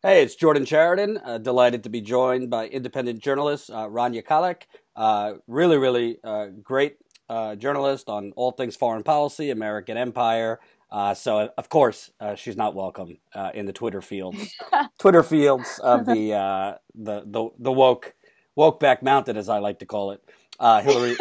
Hey, it's Jordan Chariton. Delighted to be joined by independent journalist Rania Khalek. Really great journalist on all things foreign policy, American empire. So, of course, she's not welcome in the Twitter fields. Twitter fields of the woke back mountain, as I like to call it. Hillary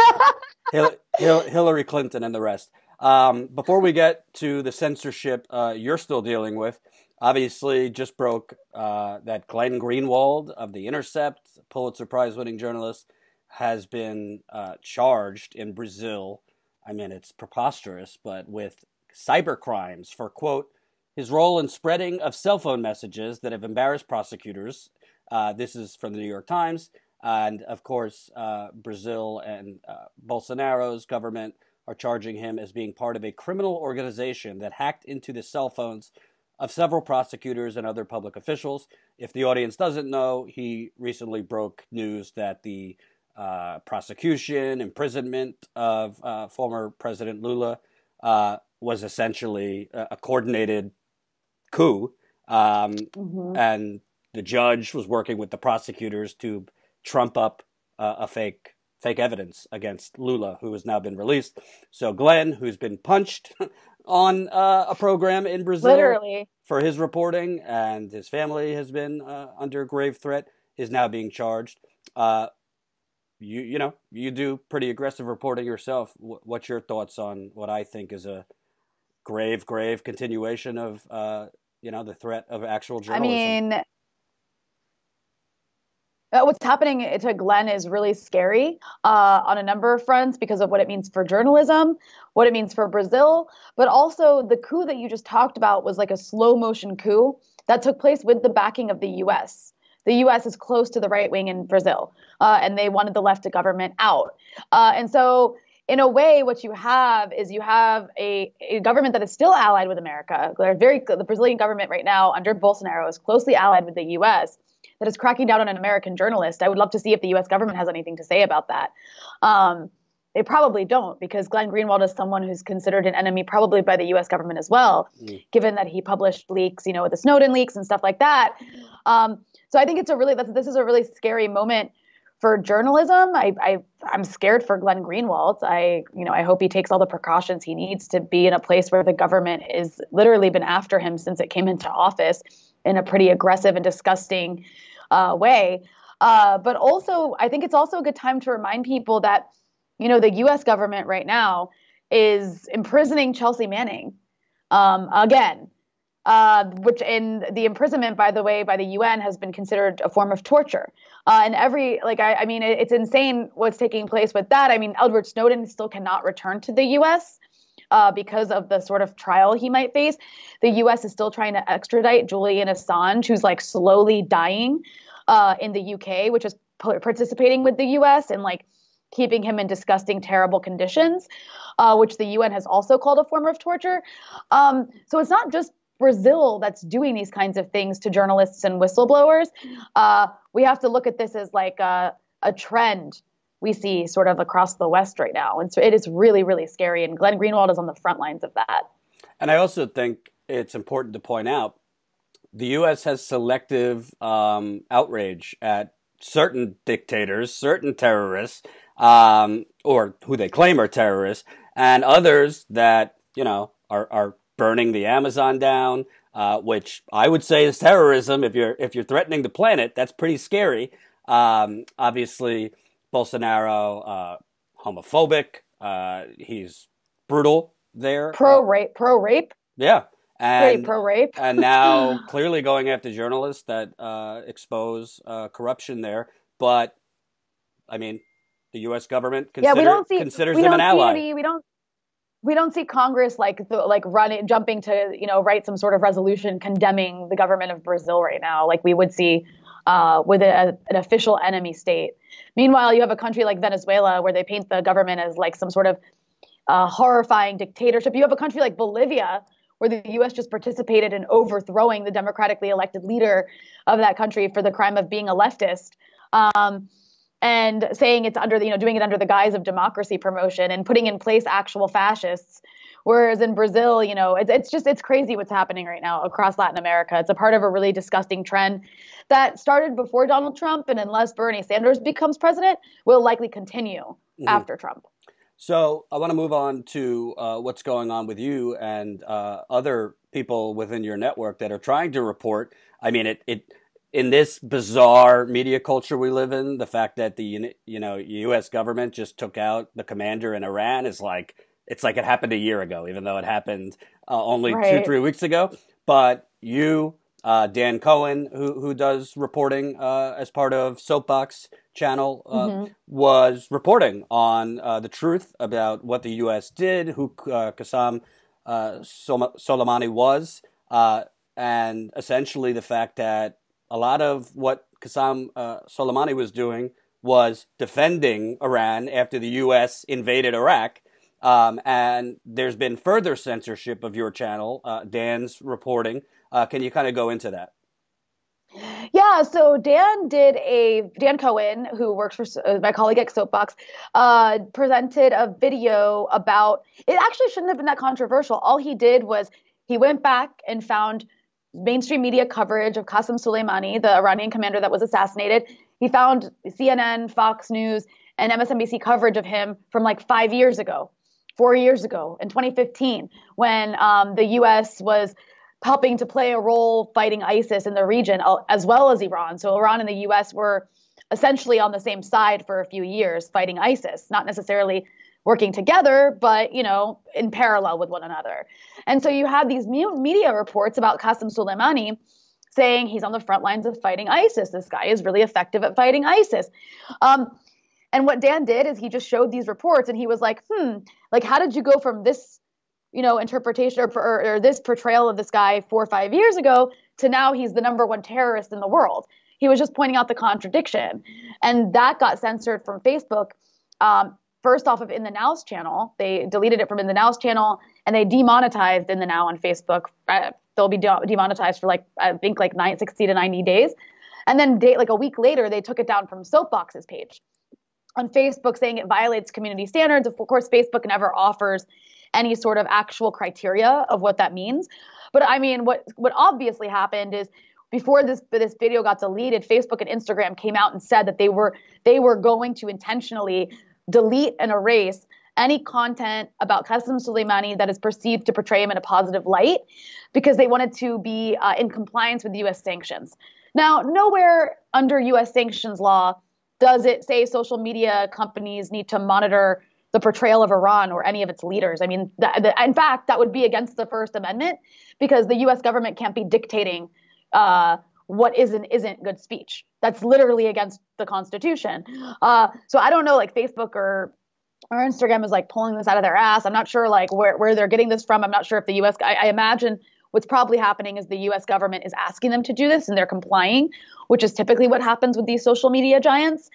Hillary Clinton and the rest. Before we get to the censorship you're still dealing with. Obviously, just broke that Glenn Greenwald of The Intercept, Pulitzer Prize-winning journalist, has been charged in Brazil. I mean, it's preposterous, but with cybercrimes for, quote, his role in spreading of cell phone messages that have embarrassed prosecutors. This is from the New York Times. And, of course, Brazil and Bolsonaro's government are charging him as being part of a criminal organization that hacked into the cell phones of several prosecutors and other public officials. If the audience doesn't know, he recently broke news that the prosecution, imprisonment of former President Lula was essentially a coordinated coup. And the judge was working with the prosecutors to trump up a fake evidence against Lula, who has now been released. So Glenn, who's been punched on a program in Brazil Literally for his reporting, and his family has been under grave threat, is now being charged. You do pretty aggressive reporting yourself. What's your thoughts on what I think is a grave continuation of the threat of actual journalism? I mean, what's happening to Glenn is really scary on a number of fronts because of what it means for journalism, what it means for Brazil, but also the coup that you just talked about was like a slow motion coup that took place with the backing of the U.S. The U.S. is close to the right wing in Brazil, and they wanted the left government out. And so in a way, what you have is a government that is still allied with America. The Brazilian government right now under Bolsonaro is closely allied with the U.S., that is cracking down on an American journalist. I would love to see if the U.S. government has anything to say about that. They probably don't, because Glenn Greenwald is someone who's considered an enemy probably by the U.S. government as well, given that he published leaks, with the Snowden leaks and stuff like that. So I think this is a really scary moment for journalism. I'm scared for Glenn Greenwald. I hope he takes all the precautions he needs to be in a place where the government is literally been after him since it came into office in a pretty aggressive and disgusting way. But also, I think it's also a good time to remind people that, the U.S. government right now is imprisoning Chelsea Manning again, which in the imprisonment, by the way, by the UN has been considered a form of torture. And it's insane what's taking place with that. I mean, Edward Snowden still cannot return to the U.S. Because of the sort of trial he might face. The U.S. is still trying to extradite Julian Assange, who's like slowly dying in the U.K., which is participating with the U.S. and like keeping him in disgusting, terrible conditions, which the UN has also called a form of torture. So it's not just Brazil that's doing these kinds of things to journalists and whistleblowers. We have to look at this as like a trend we see sort of across the West right now. And so it is really, really scary. And Glenn Greenwald is on the front lines of that. And I also think it's important to point out the U.S. has selective outrage at certain dictators, certain terrorists, or who they claim are terrorists, and others that, are burning the Amazon down, which I would say is terrorism. If you're threatening the planet, that's pretty scary. Obviously, Bolsonaro, homophobic. He's brutal there. Pro-rape. Yeah. And pro-rape. And now clearly going after journalists that expose corruption there. But, I mean, the U.S. government considers him an ally. We don't see Congress jumping to, write some sort of resolution condemning the government of Brazil right now, like we would see with an official enemy state. Meanwhile, you have a country like Venezuela where they paint the government as like some sort of horrifying dictatorship. You have a country like Bolivia where the U.S. just participated in overthrowing the democratically elected leader of that country for the crime of being a leftist. And saying it's under, doing it under the guise of democracy promotion and putting in place actual fascists Whereas in Brazil, it's crazy what's happening right now across Latin America. It's a part of a really disgusting trend that started before Donald Trump, and unless Bernie Sanders becomes president, will likely continue after Trump. So I want to move on to what's going on with you and other people within your network that are trying to report. I mean, in this bizarre media culture we live in, the fact that the U.S. government just took out the commander in Iran is like, it's like it happened a year ago, even though it happened only 2-3 weeks ago. But you, Dan Cohen, who does reporting as part of Soapbox channel, was reporting on the truth about what the U.S. did, who Qasem Soleimani was, and essentially the fact that a lot of what Qasem Soleimani was doing was defending Iran after the U.S. invaded Iraq. And there's been further censorship of your channel, Dan's reporting. Can you kind of go into that? Yeah, so Dan Cohen, who works for my colleague at Soapbox, presented a video about, it actually shouldn't have been that controversial. All he did was he went back and found mainstream media coverage of Qasem Soleimani, the Iranian commander that was assassinated. He found CNN, Fox News, and MSNBC coverage of him from like 4 years ago, in 2015, when the U.S. was helping to play a role fighting ISIS in the region, as well as Iran. So Iran and the U.S. were essentially on the same side for a few years fighting ISIS, not necessarily working together, but, in parallel with one another. And so you have these media reports about Qasem Soleimani saying he's on the front lines of fighting ISIS. This guy is really effective at fighting ISIS. And what Dan did is he just showed these reports and he was like, how did you go from this, interpretation or this portrayal of this guy 4 or 5 years ago to now he's the #1 terrorist in the world? He was just pointing out the contradiction. And that got censored from Facebook. First off of In the Now's channel, they deleted it from In the Now's channel and they demonetized In the Now on Facebook. They'll be demonetized for 60 to 90 days. And then a week later, they took it down from Soapbox's page on Facebook, saying it violates community standards. Of course, Facebook never offers any sort of actual criteria of what that means. But I mean, what obviously happened is before this video got deleted, Facebook and Instagram came out and said that they were going to intentionally delete and erase any content about Qasem Soleimani that is perceived to portray him in a positive light, because they wanted to be in compliance with U.S. sanctions. Now, nowhere under U.S. sanctions law does it say social media companies need to monitor the portrayal of Iran or any of its leaders. I mean, in fact, that would be against the First Amendment, because the U.S. government can't be dictating what isn't good speech. That's literally against the Constitution. So I don't know, Facebook or Instagram is pulling this out of their ass. I'm not sure where they're getting this from. I'm not sure if the U.S. I imagine what's probably happening is the U.S. government is asking them to do this and they're complying, which is typically what happens with these social media giants.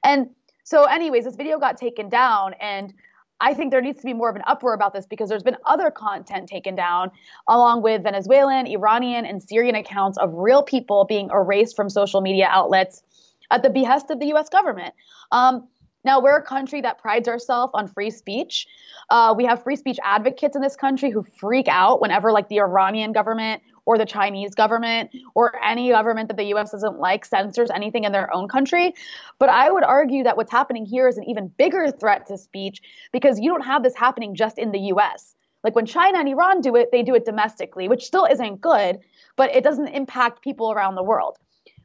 And so anyways, this video got taken down, and I think there needs to be more of an uproar about this, because there's been other content taken down along with Venezuelan, Iranian, and Syrian accounts of real people being erased from social media outlets at the behest of the U.S. government. Now, we're a country that prides ourselves on free speech. We have free speech advocates in this country who freak out whenever the Iranian government or the Chinese government or any government that the U.S. doesn't like censors anything in their own country. But I would argue that what's happening here is an even bigger threat to speech, because you don't have this happening just in the U.S. When China and Iran do it, they do it domestically, which still isn't good, but it doesn't impact people around the world.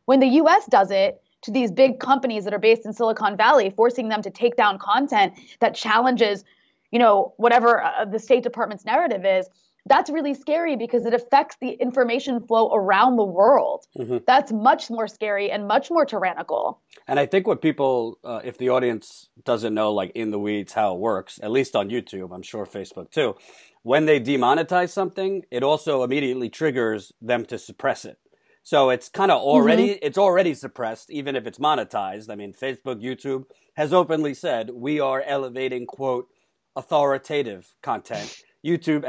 When the U.S. does it to these big companies that are based in Silicon Valley, forcing them to take down content that challenges, whatever the State Department's narrative is, that's really scary, because it affects the information flow around the world. That's much more scary and much more tyrannical. And I think what people, if the audience doesn't know, in the weeds, how it works, at least on YouTube, I'm sure Facebook too, when they demonetize something, it also immediately triggers them to suppress it. So it's kind of it's already suppressed, even if it's monetized. I mean, Facebook, YouTube has openly said, we are elevating, quote, authoritative content. YouTube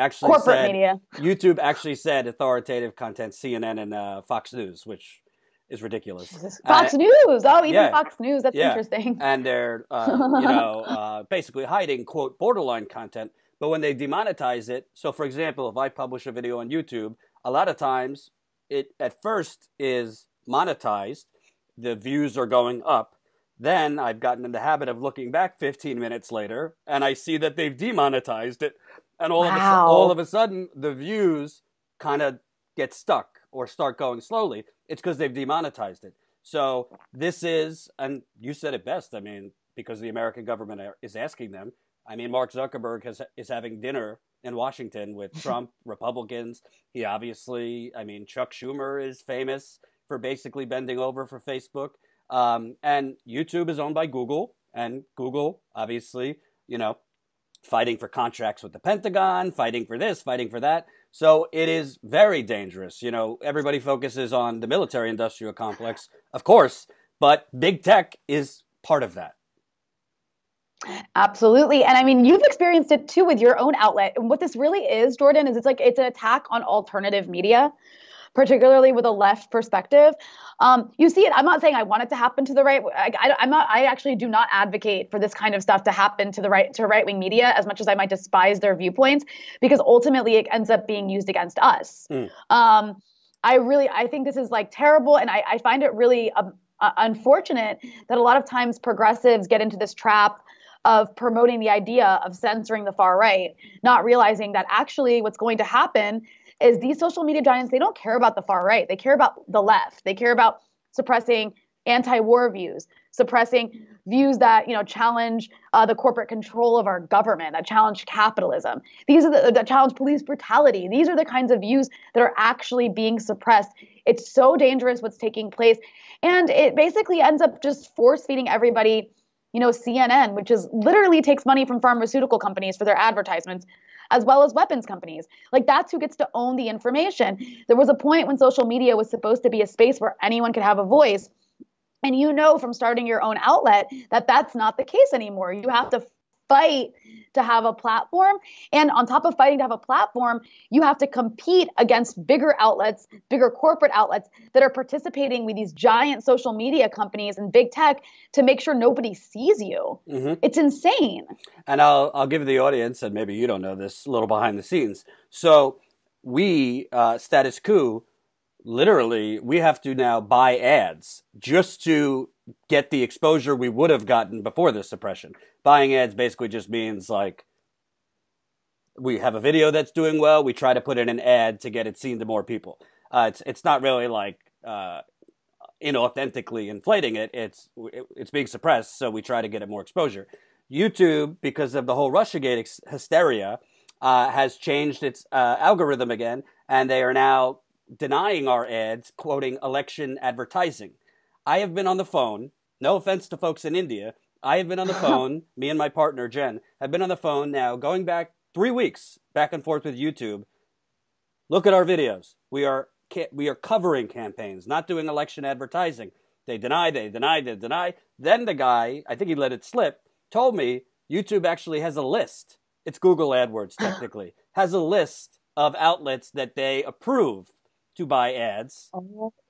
actually said authoritative content, CNN and Fox News, which is ridiculous. Fox News. Oh, even Fox News. That's interesting. And they're, basically hiding, quote, borderline content. But when they demonetize it, so for example, if I publish a video on YouTube, a lot of times it at first is monetized, the views are going up. Then I've gotten in the habit of looking back 15 minutes later, and I see that they've demonetized it, and all of a sudden the views kind of get stuck or start going slowly. It's because they've demonetized it. So this is, and you said it best, I mean, because the American government is asking them. I mean, Mark Zuckerberg is having dinner in Washington with Trump, Republicans. He obviously, I mean, Chuck Schumer is famous for basically bending over for Facebook. And YouTube is owned by Google, and Google, obviously, you know, fighting for contracts with the Pentagon, fighting for this, fighting for that. So it is very dangerous. You know, everybody focuses on the military-industrial complex, of course, but big tech is part of that. Absolutely. And I mean, you've experienced it too with your own outlet. And what this really is, Jordan, is it's an attack on alternative media, particularly with a left perspective. You see it. I'm not saying I want it to happen to the right. I actually do not advocate for this kind of stuff to happen to the right, to right-wing media, as much as I might despise their viewpoints, because ultimately it ends up being used against us. I think this is like terrible. And I find it really unfortunate that a lot of times progressives get into this trap of promoting the idea of censoring the far right, not realizing that actually what's going to happen is these social media giants, they don't care about the far right. They care about the left. They care about suppressing anti-war views, suppressing views that, you know, challenge the corporate control of our government, that challenge capitalism. These are that challenge police brutality. These are the kinds of views that are actually being suppressed. It's so dangerous what's taking place. And it basically ends up just force-feeding everybody, you know, CNN, which is literally takes money from pharmaceutical companies for their advertisements, as well as weapons companies. Like, that's who gets to own the information. There was a point when social media was supposed to be a space where anyone could have a voice. And you know from starting your own outlet that that's not the case anymore. You have to fight to have a platform. And on top of fighting to have a platform, you have to compete against bigger outlets, bigger corporate outlets that are participating with these giant social media companies and big tech to make sure nobody sees you. It's insane. And I'll give the audience, and maybe you don't know this, a little behind the scenes. So we, Status Coup, literally, we have to now buy ads just to get the exposure we would have gotten before this suppression. Buying ads basically just means, like, we have a video that's doing well, we try to put in an ad to get it seen to more people. It's not really like inauthentically inflating it. It's being suppressed, so we try to get it more exposure. YouTube, because of the whole Russiagate hysteria, has changed its algorithm again, and they are now denying our ads, quoting election advertising. I have been on the phone, no offense to folks in India, I have been on the phone, me and my partner Jen have been on the phone now going back 3 weeks back and forth with YouTube. Look at our videos. We are covering campaigns, not doing election advertising. They deny. Then the guy, I think he let it slip, told me YouTube actually has a list. It's Google AdWords technically. Has a list of outlets that they approve to buy ads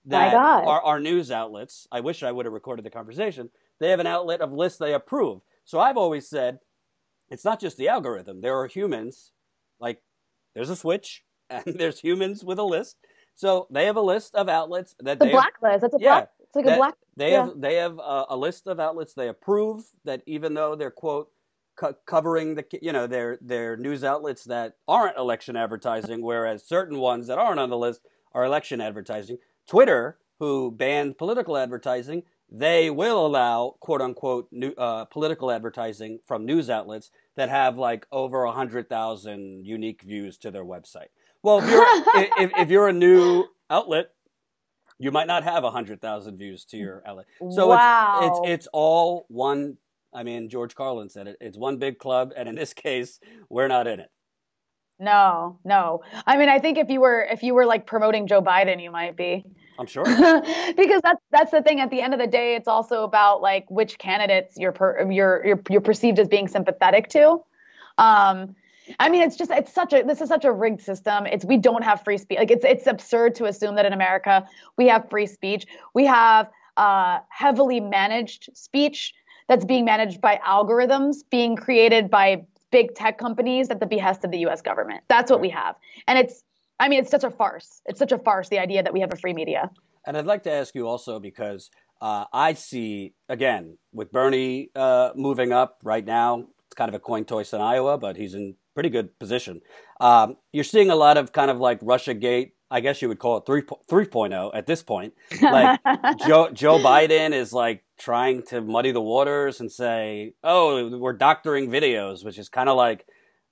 that are news outlets. I wish I would have recorded the conversation. They have an outlet of lists they approve. So I've always said, it's not just the algorithm. There are humans, like there's a switch, and there's humans with a list. So they have a list of outlets that they blacklist. That's a black. It's like a black. They have a list of outlets they approve that, even though they're quote covering their news outlets that aren't election advertising, whereas certain ones that aren't on the list are election advertising. Twitter, who banned political advertising, they will allow quote-unquote political advertising from news outlets that have like over 100,000 unique views to their website. Well, if you're a new outlet, you might not have 100,000 views to your outlet. So it's all one. I mean, George Carlin said it. It's one big club, and in this case, we're not in it. No. I mean, I think if you were like promoting Joe Biden, you might be. I'm sure. Because that's the thing. At the end of the day, it's also about like which candidates you're perceived as being sympathetic to. I mean, this is such a rigged system. We don't have free speech. Like it's absurd to assume that in America we have free speech. We have heavily managed speech that's being managed by algorithms being created by big tech companies at the behest of the US government. That's what we have. And it's such a farce. It's such a farce, the idea that we have a free media. And I'd like to ask you also, because I see, again, with Bernie moving up right now, it's kind of a coin toss in Iowa, but he's in pretty good position. You're seeing a lot of kind of like Russiagate. I guess you would call it 3.0 at this point. Like Joe Biden is like trying to muddy the waters and say, oh, we're doctoring videos, which is kind of like,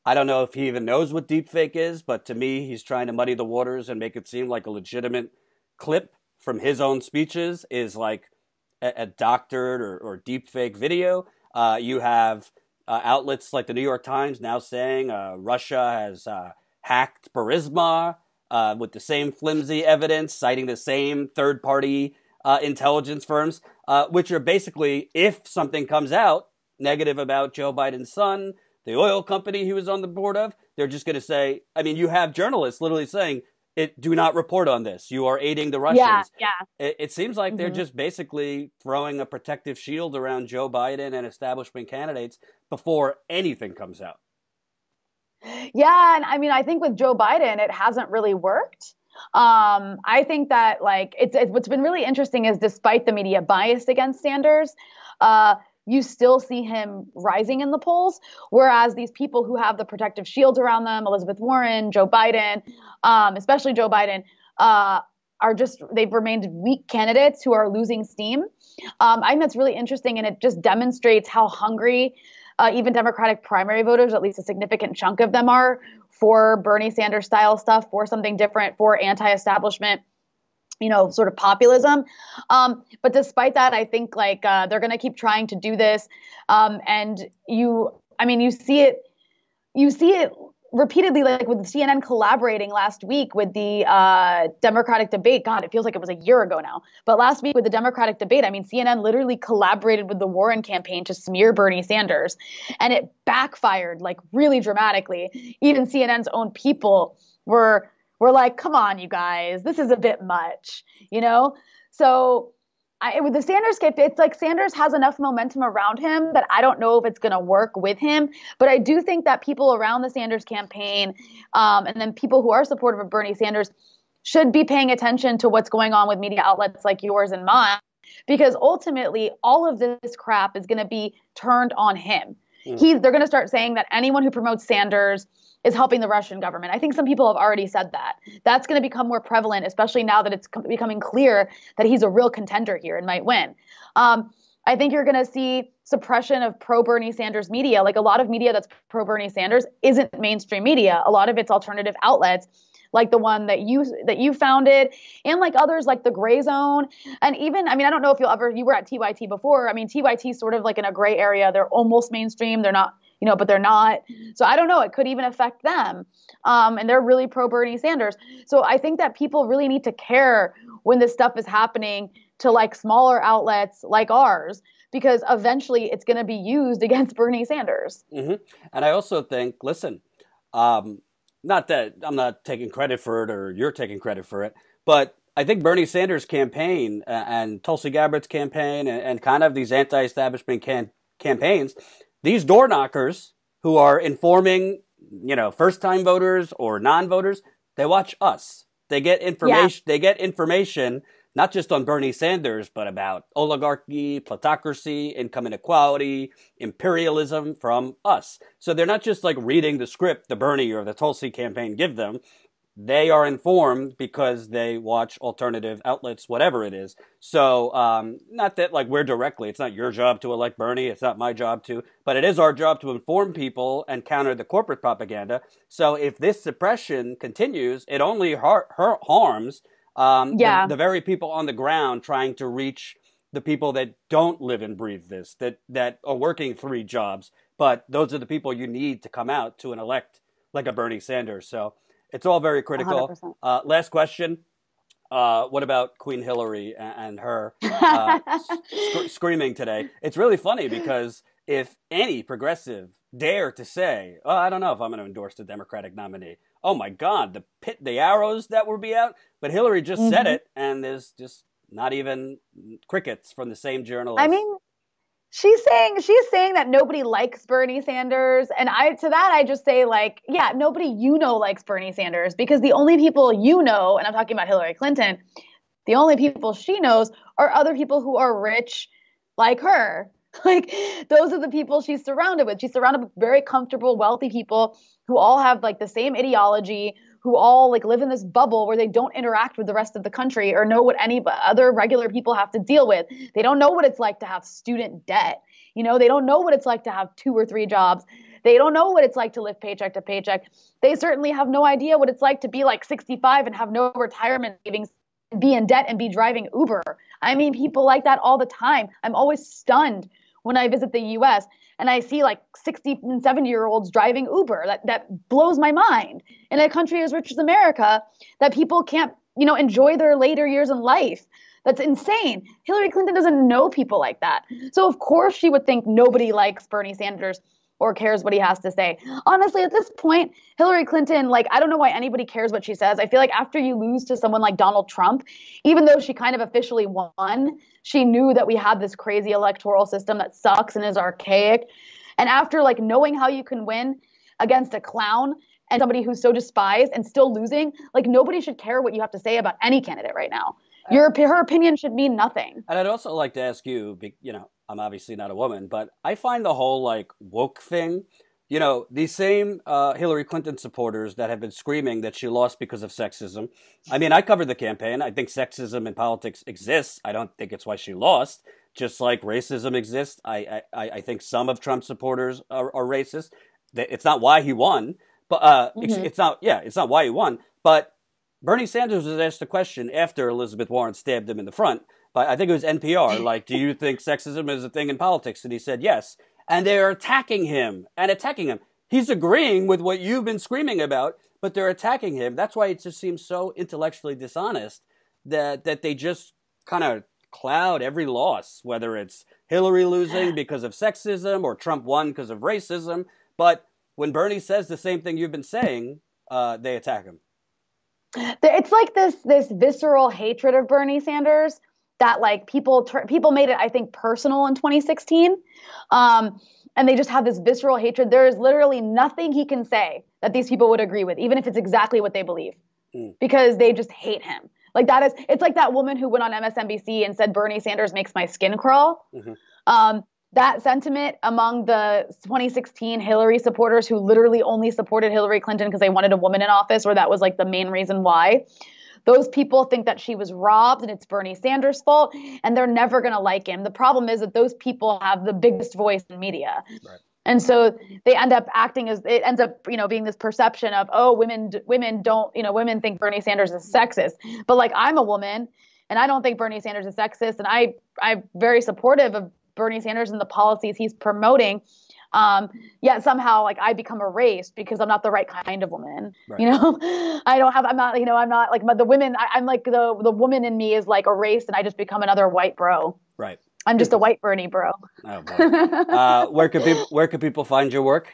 I don't know if he even knows what deepfake is, but to me, he's trying to muddy the waters and make it seem like a legitimate clip from his own speeches is like a doctored or deepfake video. You have outlets like the New York Times now saying Russia has hacked Burisma with the same flimsy evidence, citing the same third-party intelligence firms, which are basically, if something comes out negative about Joe Biden's son, the oil company he was on the board of, they're just going to say, I mean, you have journalists literally saying, do not report on this. You are aiding the Russians. Yeah. It seems like they're just basically throwing a protective shield around Joe Biden and establishment candidates before anything comes out. Yeah, and I mean, I think with Joe Biden, it hasn't really worked. I think that like it's what's been really interesting is despite the media bias against Sanders, you still see him rising in the polls, whereas these people who have the protective shields around them, Elizabeth Warren, Joe Biden, especially Joe Biden, they've remained weak candidates who are losing steam. I think that's really interesting, and it just demonstrates how hungry even Democratic primary voters, at least a significant chunk of them are, for Bernie Sanders style stuff, for something different, for anti-establishment, sort of populism. But despite that, I think like they're going to keep trying to do this. And you see it repeatedly, like with CNN collaborating last week with the Democratic debate. God, it feels like it was a year ago now. But last week with the Democratic debate, I mean, CNN literally collaborated with the Warren campaign to smear Bernie Sanders. And it backfired like really dramatically. Even CNN's own people were like, come on, you guys, this is a bit much, So with the Sanders case, it's like Sanders has enough momentum around him that I don't know if it's going to work with him. But I do think that people around the Sanders campaign and then people who are supportive of Bernie Sanders should be paying attention to what's going on with media outlets like yours and mine, because ultimately all of this crap is going to be turned on him. They're going to start saying that anyone who promotes Sanders is helping the Russian government. I think some people have already said that. That's going to become more prevalent, especially now that it's becoming clear that he's a real contender here and might win. I think you're going to see suppression of pro-Bernie Sanders media. Like a lot of media that's pro-Bernie Sanders isn't mainstream media. A lot of it's alternative outlets, like the one that you founded, and like others like the Gray Zone. And even, I mean, I don't know if you were at TYT before. I mean, TYT is sort of like in a gray area. They're almost mainstream. They're not, but they're not. So I don't know. It could even affect them. And they're really pro-Bernie Sanders. So I think that people really need to care when this stuff is happening to like smaller outlets like ours, because eventually it's going to be used against Bernie Sanders. Mm-hmm. And I also think, listen, not that I'm not taking credit for it or you're taking credit for it, but I think Bernie Sanders' campaign and Tulsi Gabbard's campaign and kind of these anti-establishment campaigns, these door knockers who are informing, first-time voters or non-voters, they watch us. They get information. Yeah. They get information not just on Bernie Sanders, but about oligarchy, plutocracy, income inequality, imperialism from us. So they're not just like reading the script the Bernie or the Tulsi campaign give them. They are informed because they watch alternative outlets, whatever it is. So not that like we're directly, it's not your job to elect Bernie, it's not my job to, but it is our job to inform people and counter the corporate propaganda. So if this suppression continues, it only harms the very people on the ground trying to reach the people that don't live and breathe this, that are working 3 jobs. But those are the people you need to come out to and elect like a Bernie Sanders. So it's all very critical. Last question. What about Queen Hillary and her screaming today? It's really funny because if any progressive dare to say, oh, I don't know if I'm going to endorse the Democratic nominee. Oh, my God, the arrows that will be out. But Hillary just said it, and there's just not even crickets from the same journalist. I mean, she's saying that nobody likes Bernie Sanders. And I just say, like, yeah, nobody likes Bernie Sanders, because the only people and I'm talking about Hillary Clinton, the only people she knows are other people who are rich like her. Like, those are the people she's surrounded with. She's surrounded with very comfortable, wealthy people who all have like the same ideology, who all like live in this bubble where they don't interact with the rest of the country or know what any other regular people have to deal with. They don't know what it's like to have student debt. You know, they don't know what it's like to have 2 or 3 jobs. They don't know what it's like to live paycheck to paycheck. They certainly have no idea what it's like to be like 65 and have no retirement savings, be in debt and be driving Uber. I mean, people like that all the time. I'm always stunned when I visit the US and I see like 60 and 70-year-olds driving Uber. That blows my mind. In a country as rich as America, that people can't, enjoy their later years in life. That's insane. Hillary Clinton doesn't know people like that. So of course she would think nobody likes Bernie Sanders or cares what he has to say. Honestly, at this point, Hillary Clinton, like, I don't know why anybody cares what she says. I feel like after you lose to someone like Donald Trump, even though she kind of officially won, she knew that we had this crazy electoral system that sucks and is archaic. And after like knowing how you can win against a clown and somebody who's so despised and still losing, like, nobody should care what you have to say about any candidate right now. Her opinion should mean nothing. And I'd also like to ask you, I'm obviously not a woman, but I find the whole like woke thing, these same Hillary Clinton supporters that have been screaming that she lost because of sexism. I mean, I covered the campaign. I think sexism in politics exists. I don't think it's why she lost. Just like racism exists. I think some of Trump's supporters are racist. It's not why he won, but it's not why he won. But Bernie Sanders was asked a question after Elizabeth Warren stabbed him in the front. But I think it was NPR. Like, do you think sexism is a thing in politics? And he said yes. And they're attacking him. He's agreeing with what you've been screaming about, but they're attacking him. That's why it just seems so intellectually dishonest that they just kind of cloud every loss, whether it's Hillary losing because of sexism or Trump won because of racism. But when Bernie says the same thing you've been saying, they attack him. It's like this visceral hatred of Bernie Sanders that like people made it, I think, personal in 2016. And they just have this visceral hatred. There is literally nothing he can say that these people would agree with, even if it's exactly what they believe, because they just hate him. Like it's like that woman who went on MSNBC and said, Bernie Sanders makes my skin crawl. That sentiment among the 2016 Hillary supporters who literally only supported Hillary Clinton because they wanted a woman in office, or that was like the main reason why. Those people think that she was robbed and it's Bernie Sanders' fault, and they're never going to like him. The problem is that those people have the biggest voice in media. Right. And so they end up being this perception of, oh, women think Bernie Sanders is sexist. But like, I'm a woman and I don't think Bernie Sanders is sexist. And I'm very supportive of Bernie Sanders and the policies he's promoting. Yet somehow, like, I become erased because I'm not the right kind of woman. Right. I'm not like the women. I'm like the woman in me is like erased, and I just become another white bro. Right. I'm just a white Bernie bro. Oh, boy. Where could people find your work?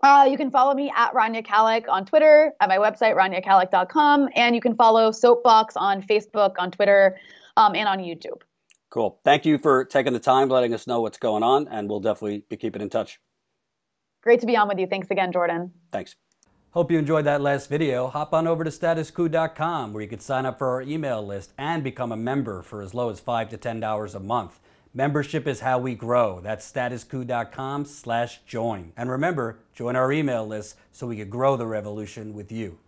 You can follow me at Rania Khalek on Twitter, at my website, raniakhalek.com, and you can follow Soapbox on Facebook, on Twitter, and on YouTube. Cool. Thank you for taking the time, letting us know what's going on, and we'll definitely be keeping in touch. Great to be on with you. Thanks again, Jordan. Thanks. Hope you enjoyed that last video. Hop on over to statuscoup.com where you can sign up for our email list and become a member for as low as $5 to $10 a month. Membership is how we grow. That's statuscoup.com/join. And remember, join our email list so we can grow the revolution with you.